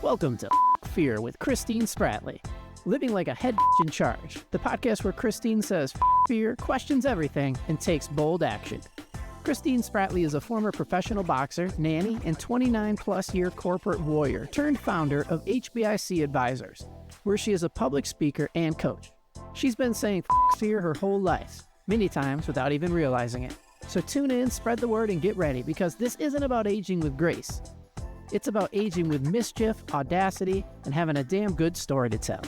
Welcome to Fear with Christine Spratley. Living like a head in charge, the podcast where Christine says fear, questions everything, and takes bold action. Christine Spratley is a former professional boxer, nanny, and 29-plus year corporate warrior turned founder of HBIC Advisors, where she is a public speaker and coach. She's been saying fear her whole life, many times without even realizing it. So tune in, spread the word, and get ready, because this isn't about aging with grace. It's about aging with mischief, audacity, and having a damn good story to tell.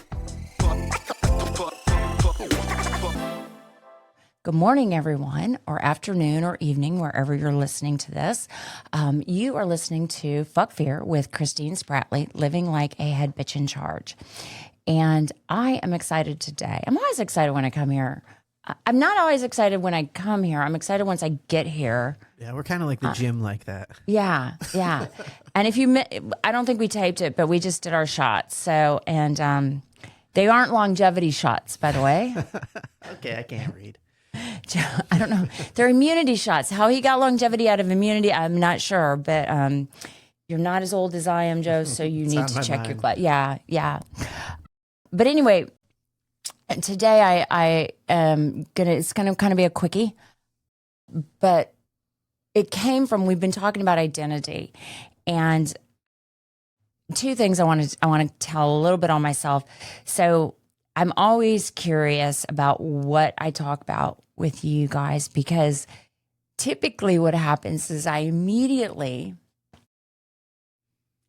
Good morning, everyone, or afternoon or evening, wherever you're listening to this. You are listening to Fuck Fear with Christine Spratley, living like a head bitch in charge. And I am excited today. I'm always excited when I come here. I'm not always excited when I come here. I'm excited once I get here. Yeah, we're kind of like the gym like that. Yeah. And if you, I don't think we taped it, but we just did our shots. So, and they aren't longevity shots, by the way. Okay, I can't read. I don't know. They're immunity shots. How he got longevity out of immunity, I'm not sure. But you're not as old as I am, Joe, so you need to check your blood. Yeah. But anyway, today I am it's going to kind of be a quickie. But it came from, we've been talking about identity. And two things I want to tell a little bit on myself. So I'm always curious about what I talk about with you guys, because typically what happens is I immediately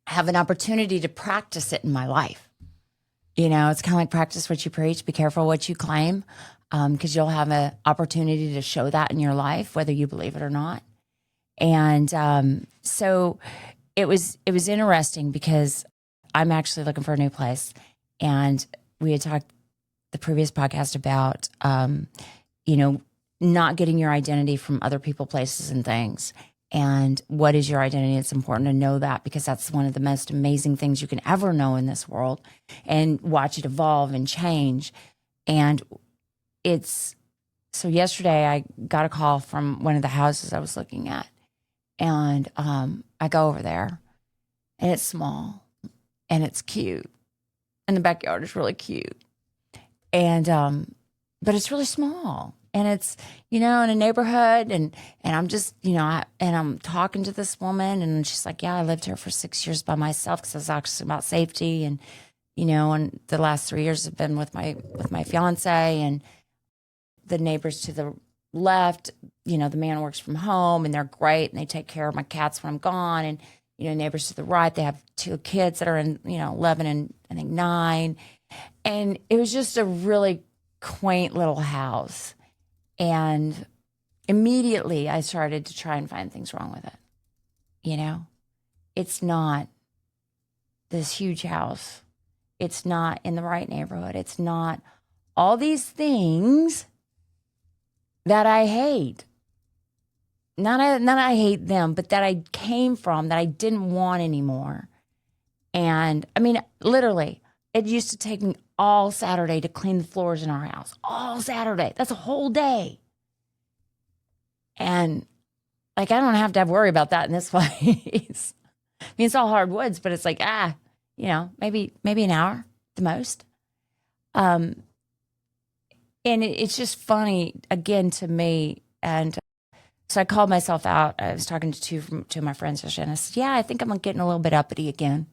have an opportunity to practice it in my life. You know, it's kind of like practice what you preach, be careful what you claim, because you'll have an opportunity to show that in your life, whether you believe it or not. And so it was interesting, because I'm actually looking for a new place, and we had talked the previous podcast about, not getting your identity from other people, places, and things. And what is your identity? It's important to know that, because that's one of the most amazing things you can ever know in this world, and watch it evolve and change. And so yesterday I got a call from one of the houses I was looking at, and I go over there, and it's small and it's cute, and the backyard is really cute. And, but it's really small, and it's, in a neighborhood, and I'm just, and I'm talking to this woman, and she's like, yeah, I lived here for 6 years by myself, because I was actually about safety. And, and the last 3 years have been with my fiance, and the neighbors to the left, the man works from home, and they're great, and they take care of my cats when I'm gone. And, neighbors to the right, they have two kids that are in, 11 and I think 9. And it was just a really quaint little house. And immediately I started to try and find things wrong with it. It's not this huge house. It's not in the right neighborhood. It's not all these things that I hate. Not I hate them, but that I came from, that I didn't want anymore. And I mean, literally, it used to take me all Saturday to clean the floors in our house. All Saturday. That's a whole day. And I don't have to worry about that in this place. I mean, it's all hardwoods, but it's like, maybe an hour the most. And it's just funny, again, to me. And so I called myself out. I was talking to two of my friends yesterday, and I said, yeah, I think I'm getting a little bit uppity again,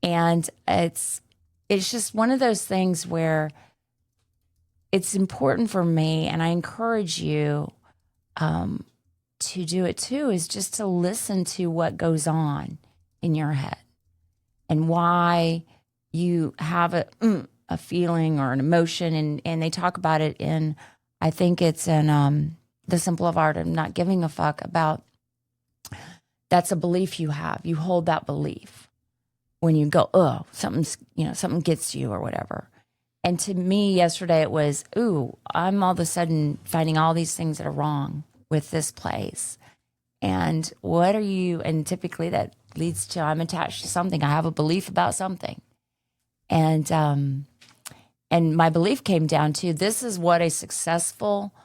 And it's just one of those things where it's important for me, and I encourage you to do it too, is just to listen to what goes on in your head and why you have a feeling or an emotion. And they talk about it in, I think it's in The Simple of Art of Not Giving a Fuck, about that's a belief you have. You hold that belief when you go, oh, something gets to you or whatever. And to me yesterday it was, I'm all of a sudden finding all these things that are wrong with this place. And and typically that leads to, I'm attached to something. I have a belief about something. And my belief came down to, this is what a successful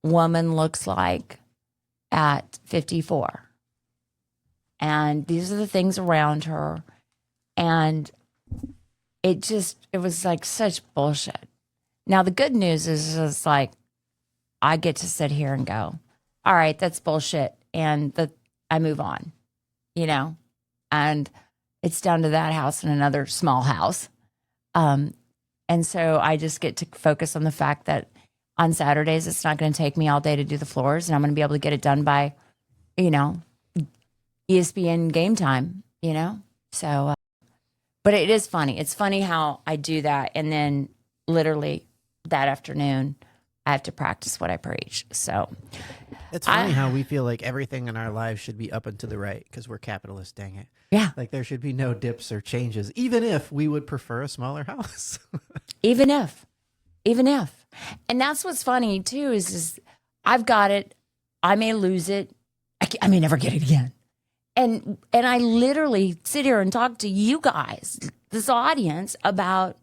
woman looks like at 54. and these are the things around her. And it was like such bullshit. Now, the good news is just like, I get to sit here and go, all right, that's bullshit. And I move on, and it's down to that house and another small house. And so I just get to focus on the fact that on Saturdays, it's not going to take me all day to do the floors, and I'm going to be able to get it done by, ESPN game time, So, but it is funny. It's funny how I do that. And then literally that afternoon, I have to practice what I preach. So it's funny how we feel like everything in our lives should be up and to the right because we're capitalists, dang it. Yeah. Like there should be no dips or changes, even if we would prefer a smaller house. even if. And that's what's funny too, is I've got it. I may lose it. I may never get it again. And I literally sit here and talk to you guys, this audience, about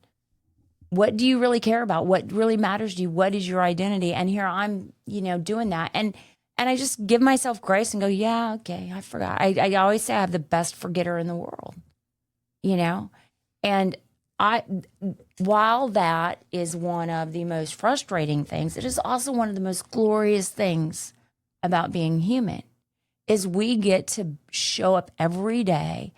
what do you really care about? What really matters to you? What is your identity? And here I'm, doing that. And I just give myself grace and go, yeah, okay, I forgot. I always say I have the best forgetter in the world, And while that is one of the most frustrating things, it is also one of the most glorious things about being human, is we get to show up every day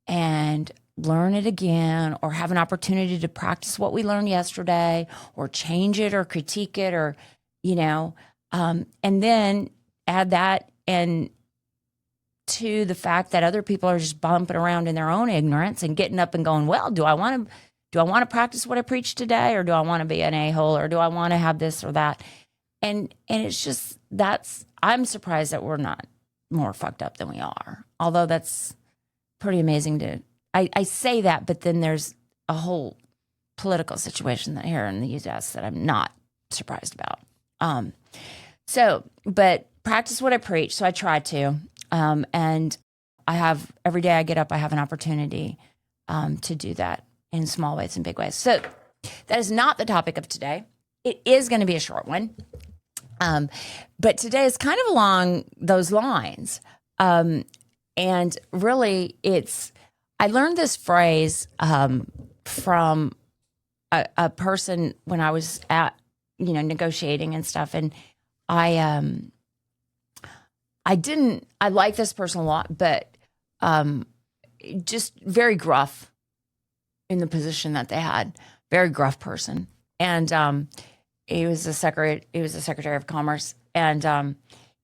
and learn it again, or have an opportunity to practice what we learned yesterday, or change it or critique it, or, and then add that and to the fact that other people are just bumping around in their own ignorance and getting up and going, well, do I want to practice what I preach today, or do I want to be an a-hole, or do I want to have this or that? And it's just, I'm surprised that we're not more fucked up than we are. Although that's pretty amazing I say that, but then there's a whole political situation that here in the U.S. that I'm not surprised about. But practice what I preach. So I try to, and every day I get up, I have an opportunity to do that in small ways and big ways. So that is not the topic of today. It is going to be a short one. But today is kind of along those lines. And really I learned this phrase from a person when I was at, negotiating and stuff. And I like this person a lot, but just very gruff in the position that they had, very gruff person. And he was the Secretary of Commerce. And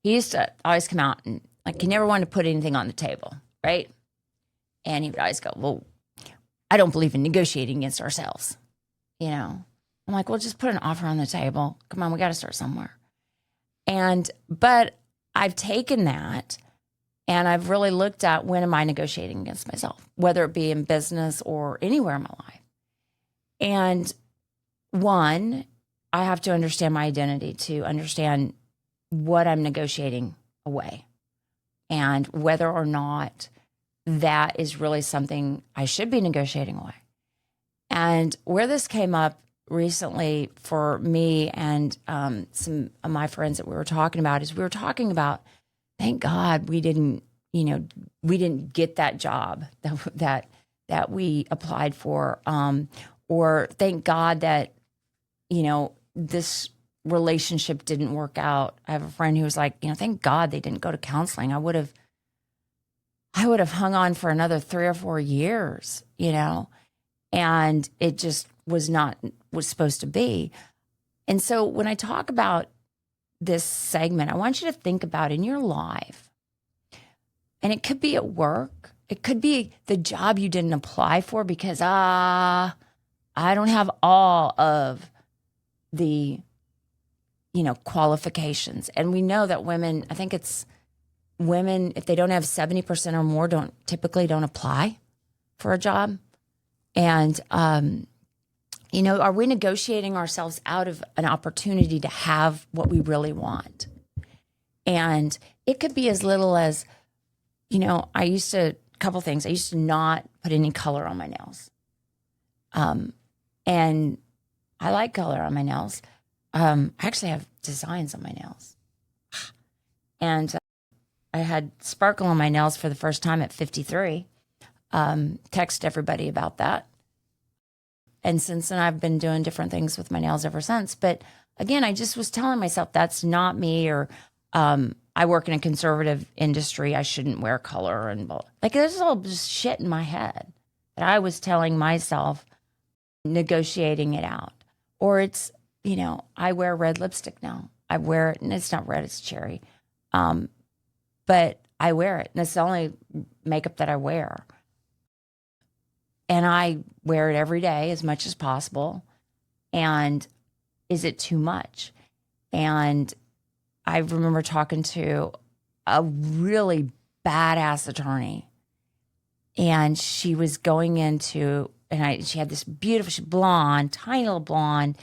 he used to always come out and he never wanted to put anything on the table, right? And he would always go, well, I don't believe in negotiating against ourselves. I'm like, well, just put an offer on the table. Come on, we got to start somewhere. But I've taken that and I've really looked at, when am I negotiating against myself, whether it be in business or anywhere in my life. And one, I have to understand my identity to understand what I'm negotiating away, and whether or not that is really something I should be negotiating away. And where this came up recently for me and some of my friends that we were talking about is, we were talking about, thank God we didn't get that job that we applied for, or thank God that, this relationship didn't work out. I have a friend who was like, thank God they didn't go to counseling. I would have hung on for another 3 or 4 years, and it just was not was supposed to be. And so when I talk about this segment, I want you to think about in your life, and it could be at work, it could be the job you didn't apply for because, I don't have all of the, qualifications. And we know that women, I think it's women, if they don't have 70% or more, typically don't apply for a job. And, are we negotiating ourselves out of an opportunity to have what we really want? And it could be as little as, I used to not put any color on my nails. And I like color on my nails. I actually have designs on my nails. And I had sparkle on my nails for the first time at 53. Text everybody about that. And since then, I've been doing different things with my nails ever since. But again, I just was telling myself that's not me, or I work in a conservative industry. I shouldn't wear color and like this is all just shit in my head that I was telling myself, negotiating it out. Or it's, you know, I wear red lipstick now. I wear it, and it's not red, it's cherry. But I wear it, and it's the only makeup that I wear. And I wear it every day as much as possible. And is it too much? And I remember talking to a really badass attorney, and she was going into, she had this beautiful blonde, tiny little blonde,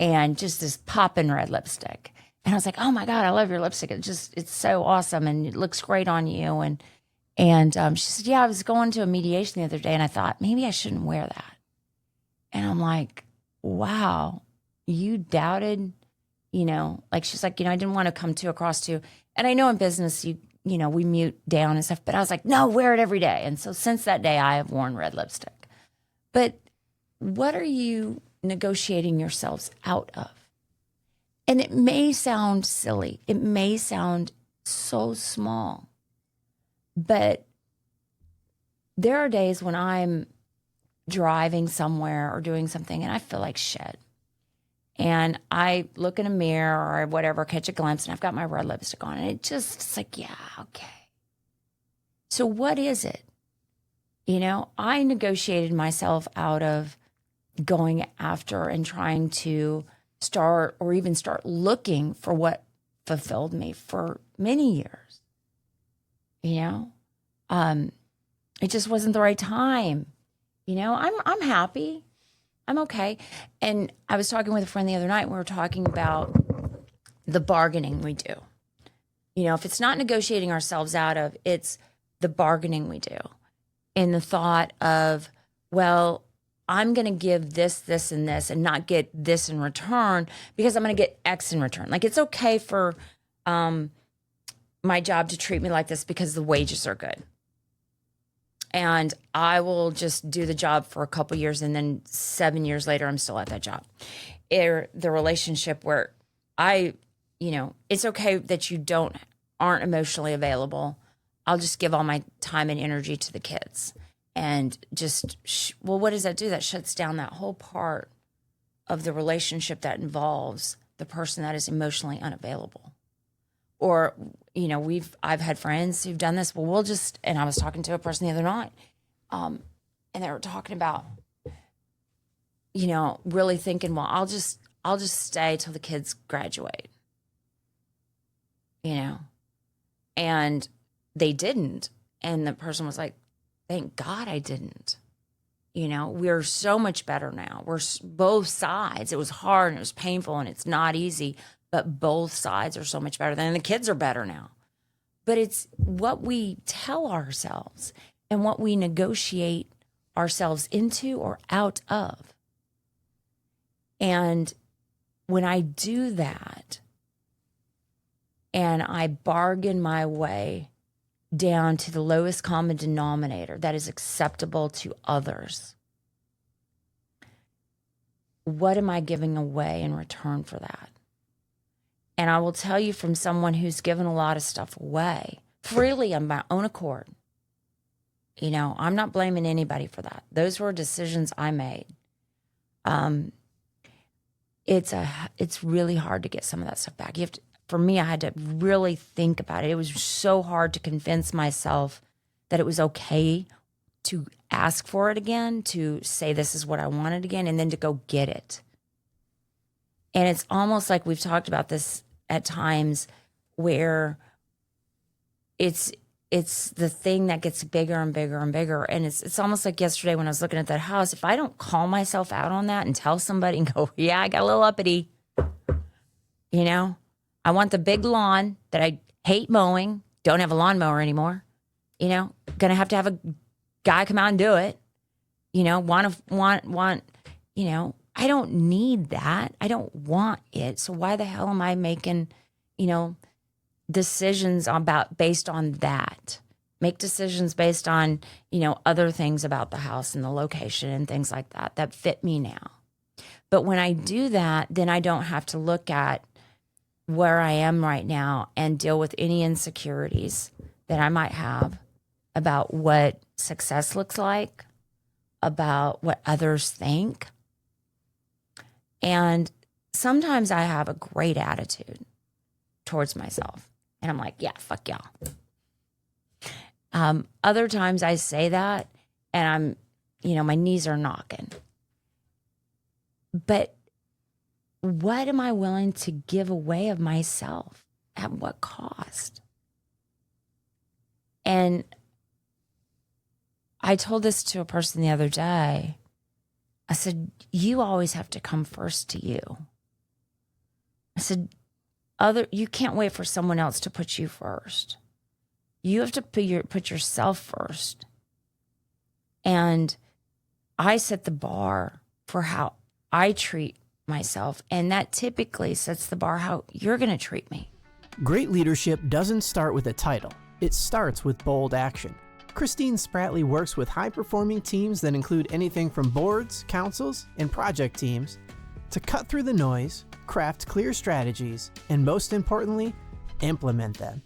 and just this poppin' red lipstick. And I was like, oh my God, I love your lipstick. It's so awesome. And it looks great on you. And she said, yeah, I was going to a mediation the other day, and I thought maybe I shouldn't wear that. And I'm like, wow, you doubted, you know, like she's like, you know, I didn't want to come across to, and I know in business, you know, we mute down and stuff, but I was like, no, wear it every day. And so since that day, I have worn red lipstick. But what are you negotiating yourselves out of? And it may sound silly. It may sound so small. But there are days when I'm driving somewhere or doing something and I feel like shit. And I look in a mirror or whatever, catch a glimpse, and I've got my red lipstick on. And it's like, yeah, okay. So what is it? You know, I negotiated myself out of going after and trying to start looking for what fulfilled me for many years. You know, it just wasn't the right time. You know, I'm happy. I'm okay. And I was talking with a friend the other night, and we were talking about the bargaining we do. You know, if it's not negotiating ourselves out of, it's the bargaining we do. In the thought of, well, I'm going to give this, this, and this, and not get this in return because I'm going to get X in return. Like, it's okay for my job to treat me like this because the wages are good. And I will just do the job for a couple years, and then 7 years later, I'm still at that job. Or the relationship where you know, it's okay that you aren't emotionally available. I'll just give all my time and energy to the kids. And just, well, what does that do? That shuts down that whole part of the relationship that involves the person that is emotionally unavailable. Or, you know, I've had friends who've done this. Well, and I was talking to a person the other night, and they were talking about, you know, really thinking, well, I'll just stay till the kids graduate, you know, and they didn't. And the person was like, thank God I didn't. You know, we're so much better now. We're both sides. It was hard and it was painful and it's not easy, but both sides are so much better. And the kids are better now. But it's what we tell ourselves and what we negotiate ourselves into or out of. And when I do that and I bargain my way down to the lowest common denominator that is acceptable to others, what am I giving away in return for that? And I will tell you, from someone who's given a lot of stuff away freely on my own accord, you know, I'm not blaming anybody for that. Those were decisions I made. It's really hard to get some of that stuff back. For me, I had to really think about it. It was so hard to convince myself that it was okay to ask for it again, to say this is what I wanted again, and then to go get it. And it's almost like we've talked about this at times where it's the thing that gets bigger and bigger and bigger. And it's almost like yesterday when I was looking at that house, if I don't call myself out on that and tell somebody and go, yeah, I got a little uppity, you know, I want the big lawn that I hate mowing, don't have a lawnmower anymore, you know, gonna have to have a guy come out and do it, you know, want, you know, I don't need that. I don't want it. So why the hell am I making, you know, decisions based on that. Make decisions based on, other things about the house and the location and things like that fit me now. But when I do that, then I don't have to look at where I am right now and deal with any insecurities that I might have about what success looks like, about what others think. And sometimes I have a great attitude towards myself. And I'm like, yeah, fuck y'all. Other times I say that and my knees are knocking. But what am I willing to give away of myself? At what cost? And I told this to a person the other day. I said, you always have to come first to you. I said, you can't wait for someone else to put you first. You have to put yourself first. And I set the bar for how I treat myself. And that typically sets the bar how you're going to treat me. Great leadership doesn't start with a title. It starts with bold action. Christine Spratley works with high-performing teams that include anything from boards, councils, and project teams to cut through the noise, craft clear strategies, and most importantly, implement them.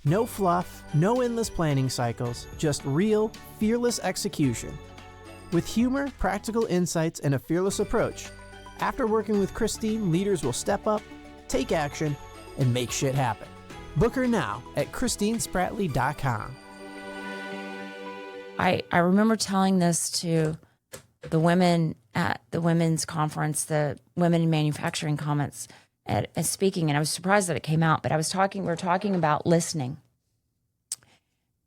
No fluff, no endless planning cycles, just real, fearless execution. With humor, practical insights, and a fearless approach, after working with Christine, leaders will step up, take action, and make shit happen. Book her now at christinespratley.com. I remember telling this to the women at the women's conference, the Women in Manufacturing comments at speaking, and I was surprised that it came out, but we were talking about listening.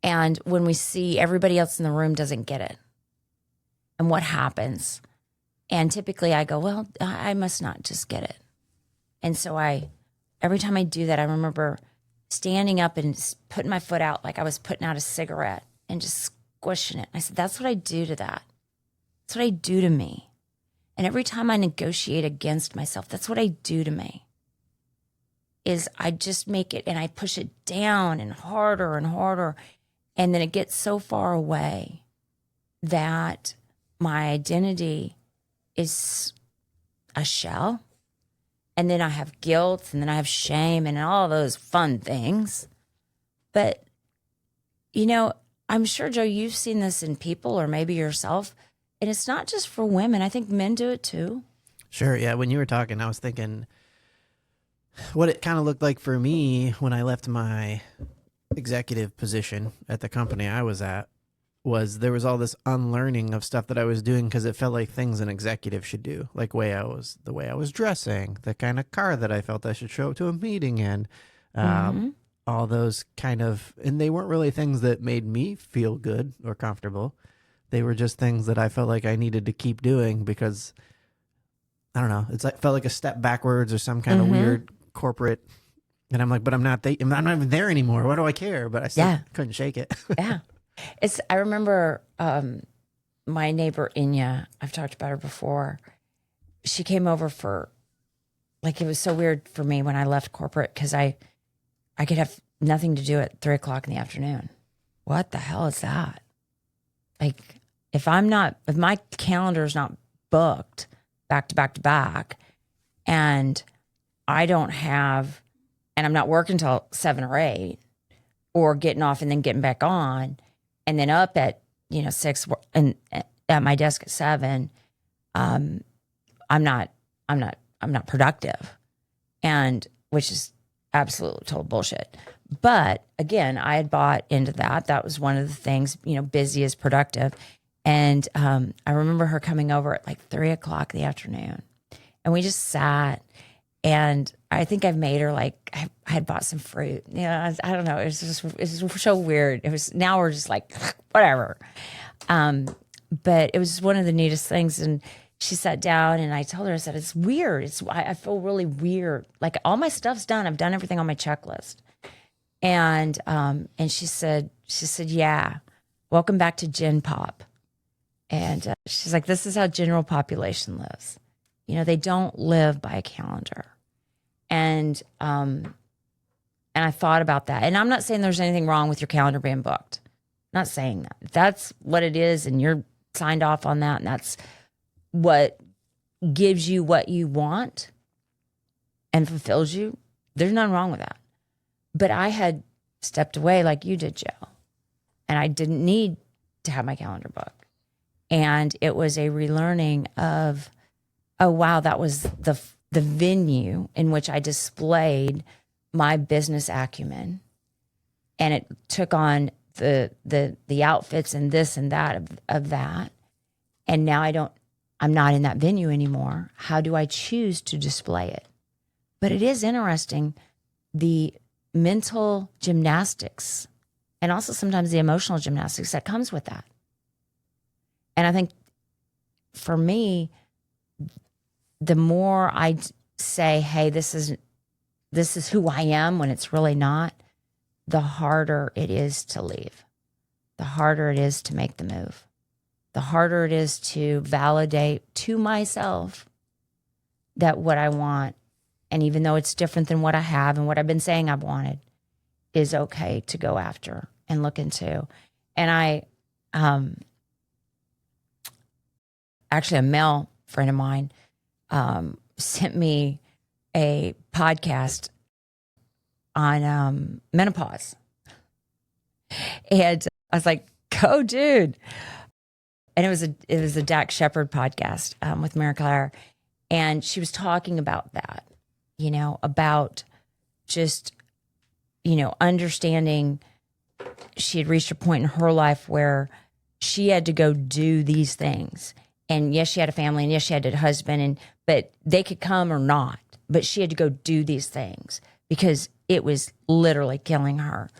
And when we see everybody else in the room doesn't get it, and what happens. And typically I go, well, I must not just get it. And so every time I do that, I remember standing up and putting my foot out like I was putting out a cigarette and just squishing it. I said, that's what I do to that. That's what I do to me. And every time I negotiate against myself, that's what I do to me. Is I just make it and I push it down and harder and harder. And then it gets so far away that my identity is a shell. And then I have guilt and then I have shame and all those fun things. But, I'm sure, Joe, you've seen this in people or maybe yourself. And it's not just for women. I think men do it too. Sure. Yeah. When you were talking, I was thinking what it kind of looked like for me when I left my executive position at the company I was at. There was all this unlearning of stuff that I was doing because it felt like things an executive should do, like the way I was dressing, the kind of car that I felt I should show up to a meeting in, all those kind of, and they weren't really things that made me feel good or comfortable. They were just things that I felt like I needed to keep doing because, I don't know, felt like a step backwards or some kind of weird corporate. And I'm like, but I'm not even there anymore. Why do I care? But I still couldn't shake it. Yeah. I remember my neighbor Inya, I've talked about her before. She came over it was so weird for me when I left corporate because I could have nothing to do at 3:00 in the afternoon. What the hell is that? Like, if my calendar is not booked back to back to back and I'm not working till 7 or 8 or getting off and then getting back on, and then up at 6 and at my desk at 7, I'm not productive, and which is absolute total bullshit. But again, I had bought into that. That was one of the things, busy is productive. And I remember her coming over at like 3:00 in the afternoon, and we just sat. And I think I've made her I had bought some fruit. I don't know. It's so weird. Now we're just like, whatever. But it was one of the neatest things. And she sat down and I told her, I said, it's weird. I feel really weird. Like all my stuff's done. I've done everything on my checklist. And she said, yeah, welcome back to Gen Pop. And she's like, this is how general population lives. They don't live by a calendar. And And I thought about that. And I'm not saying there's anything wrong with your calendar being booked. I'm not saying that. If that's what it is and you're signed off on that and that's what gives you what you want and fulfills you, there's nothing wrong with that. But I had stepped away like you did, Joe. And I didn't need to have my calendar booked. And it was a relearning of, oh, wow, that was the venue in which I displayed my business acumen. And it took on the outfits and this and that of that. And now I'm not in that venue anymore. How do I choose to display it? But it is interesting, the mental gymnastics and also sometimes the emotional gymnastics that comes with that. And I think for me, the more I say, hey, this is who I am when it's really not, the harder it is to leave. The harder it is to make the move. The harder it is to validate to myself that what I want, and even though it's different than what I have and what I've been saying I've wanted, is okay to go after and look into. And actually a male friend of mine sent me a podcast on menopause. And I was like, go, dude. And it was a Dax Shepard podcast with Mary Claire. And she was talking about that, about just, understanding she had reached a point in her life where she had to go do these things. And yes, she had a family, and yes, she had a husband, but they could come or not. But she had to go do these things because it was literally killing her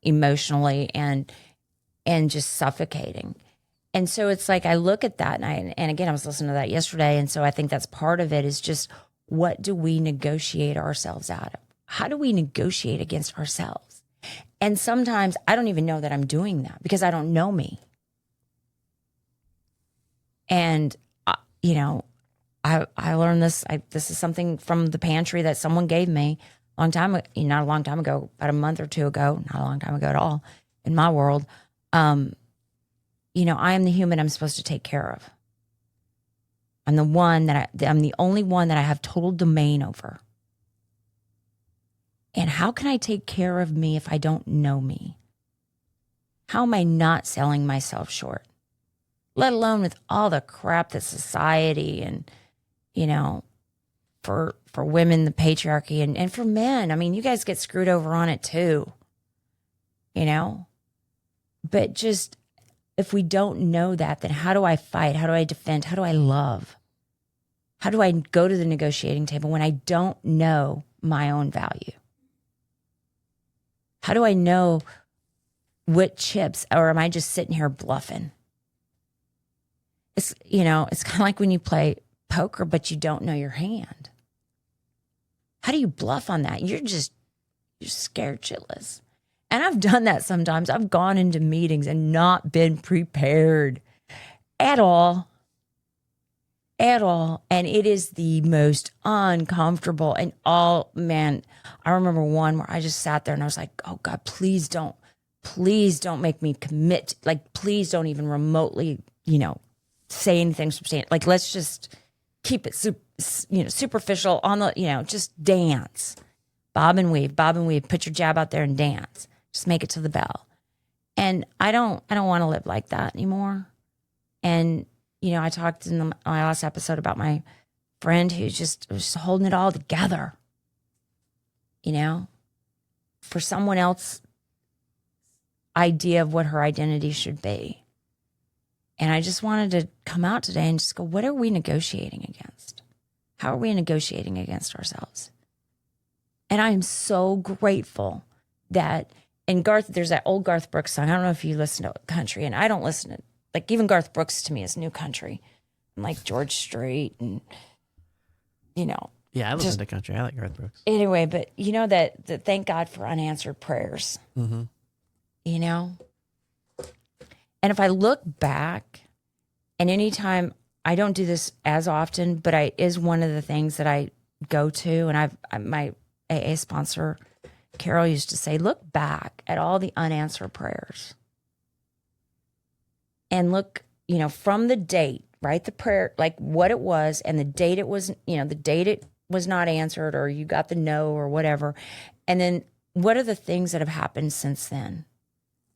emotionally and just suffocating. And so it's like I look at that, and again, I was listening to that yesterday, and so I think that's part of it is just, what do we negotiate ourselves out of? How do we negotiate against ourselves? And sometimes I don't even know that I'm doing that because I don't know me. And, I learned this. This is something from the pantry that someone gave me a long time, not a long time ago, about a month or two ago, not a long time ago at all in my world. I am the human I'm supposed to take care of. I'm the only one that I have total domain over. And how can I take care of me if I don't know me? How am I not selling myself short? Let alone with all the crap that society and, for women, the patriarchy, and for men, I mean, you guys get screwed over on it too, But just, if we don't know that, then how do I fight? How do I defend? How do I love? How do I go to the negotiating table when I don't know my own value? How do I know what chips, or am I just sitting here bluffing? It's, it's kind of like when you play poker, but you don't know your hand. How do you bluff on that? You're scared shitless. And I've done that sometimes. I've gone into meetings and not been prepared at all. And it is the most uncomfortable and man, I remember one where I just sat there and I was like, oh God, please don't make me commit. Like, please don't even remotely, say anything substantial. Like, let's just keep it, superficial on the, just dance, bob and weave, put your jab out there and dance. Just make it to the bell. And I don't want to live like that anymore. And, I talked in my last episode about my friend who was holding it all together, for someone else's idea of what her identity should be. And I just wanted to come out today and just go, what are we negotiating against? How are we negotiating against ourselves? And I'm so grateful that, and Garth, there's that old Garth Brooks song. I don't know if you listen to country, and I don't listen to, like, even Garth Brooks to me is new country. And like George Strait and, Yeah, I listen to country. I like Garth Brooks. Anyway, but that thank God for unanswered prayers. Mm-hmm. And if I look back, and anytime, I don't do this as often, but is one of the things that I go to, and my AA sponsor Carol used to say, look back at all the unanswered prayers and look, from the date, write the prayer, like what it was and the date it was, the date it was not answered or you got the no or whatever. And then what are the things that have happened since then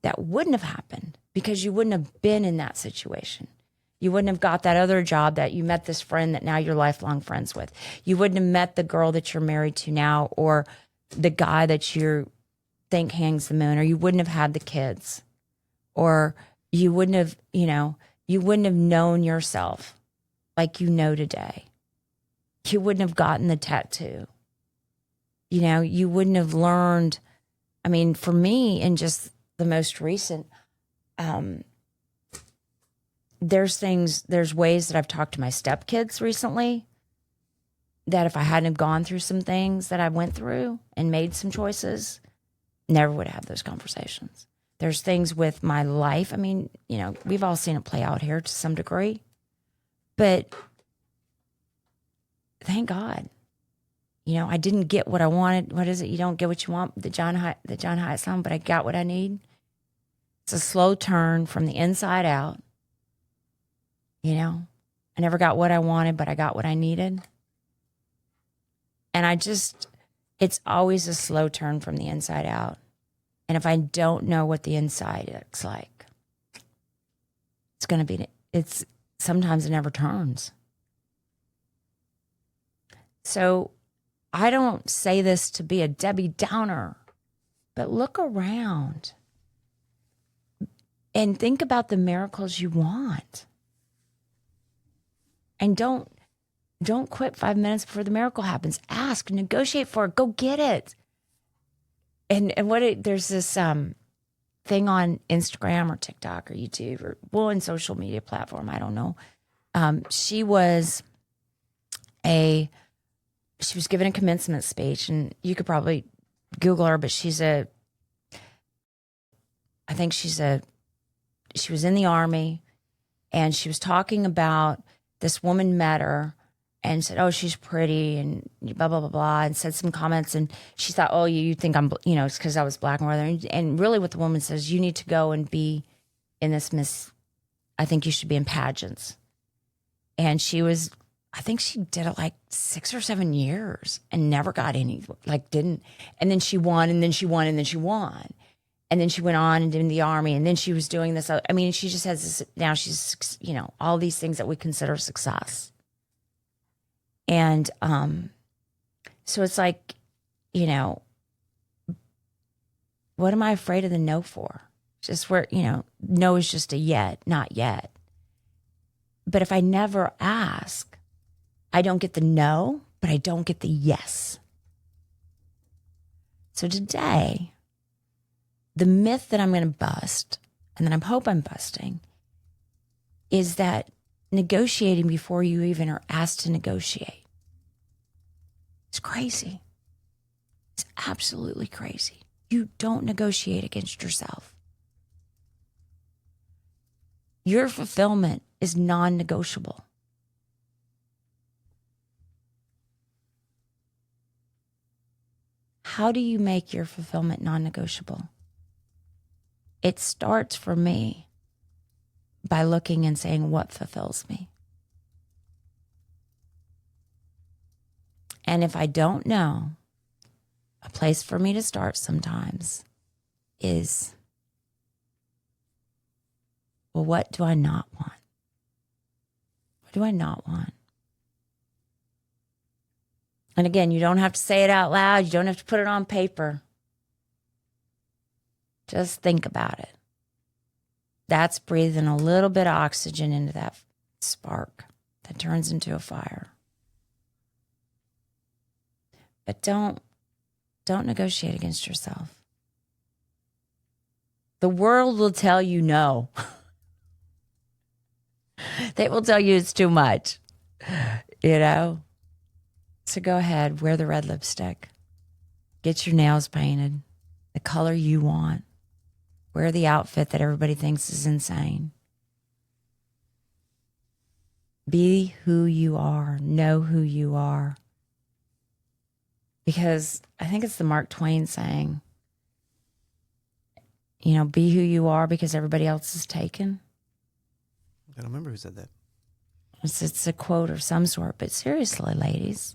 that wouldn't have happened because you wouldn't have been in that situation. You wouldn't have got that other job that you met this friend that now you're lifelong friends with. You wouldn't have met the girl that you're married to now or the guy that you think hangs the moon, or you wouldn't have had the kids, or you wouldn't have, you wouldn't have known yourself like you know today. You wouldn't have gotten the tattoo. You wouldn't have learned. I mean, for me, in just the most recent, there's ways that I've talked to my stepkids recently that if I hadn't gone through some things that I went through and made some choices, never would have those conversations. There's things with my life. I mean, we've all seen it play out here to some degree, but thank God, I didn't get what I wanted. What is it? You don't get what you want. The John Hyatt song, but I got what I need. It's a slow turn from the inside out. I never got what I wanted, but I got what I needed. And it's always a slow turn from the inside out. And if I don't know what the inside looks like, sometimes it never turns. So I don't say this to be a Debbie Downer, but look around and think about the miracles you want. And don't quit 5 minutes before the miracle happens. Ask, negotiate for it, go get it. And there's this thing on Instagram or TikTok or YouTube or in social media platform, I don't know. She was given a commencement speech, and you could probably Google her, but she was in the Army, and she was talking about this woman met her and said, oh, she's pretty and blah, blah, blah, blah, and said some comments. And she thought, oh, you think I'm, it's because I was black and whatever. And really what the woman says, you need to go and be in this I think you should be in pageants. And I think she did it like 6 or 7 years and never got any, didn't. And then she won, and then she won, and then she won. And then she went on and did in the Army, and then she was doing this. I mean, she just has this, now she's, all these things that we consider success. And so it's like, what am I afraid of the no for? Just where, no is just a yet, not yet. But if I never ask, I don't get the no, but I don't get the yes. So today, the myth that I'm going to bust, and that I hope I'm busting, is that negotiating before you even are asked to negotiate. It's crazy. It's absolutely crazy. You don't negotiate against yourself. Your fulfillment is non-negotiable. How do you make your fulfillment non-negotiable? It starts for me by looking and saying, what fulfills me? And if I don't know, a place for me to start sometimes is, well, what do I not want? What do I not want? And again, you don't have to say it out loud. You don't have to put it on paper. Just think about it. That's breathing a little bit of oxygen into that spark that turns into a fire. But don't negotiate against yourself. The world will tell you no. They will tell you it's too much, So go ahead, wear the red lipstick. Get your nails painted the color you want. Wear the outfit that everybody thinks is insane. Be who you are. Know who you are. because I think it's the Mark Twain saying, you know, be who you are because everybody else is taken. I don't remember who said that. It's a quote of some sort, but seriously, ladies,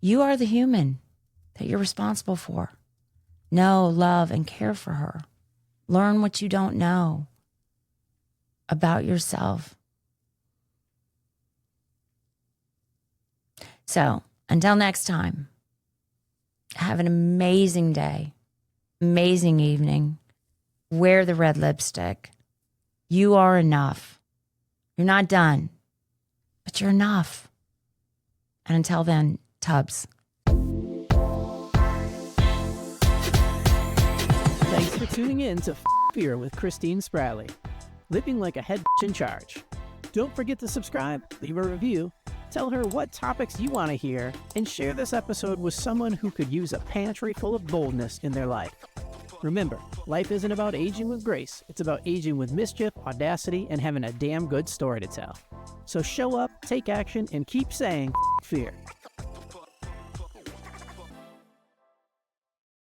you are the human that you're responsible for. Know, love, and care for her. Learn what you don't know about yourself. So, until next time, have an amazing day, amazing evening. Wear the red lipstick. You are enough. You're not done, but you're enough. And until then, Tubbs. Thanks for tuning in to Fear with Christine Spratley, living like a head in charge. Don't forget to subscribe, leave a review, tell her what topics you want to hear, and share this episode with someone who could use a pantry full of boldness in their life. Remember, life isn't about aging with grace. It's about aging with mischief, audacity, and having a damn good story to tell. So show up, take action, and keep saying fear.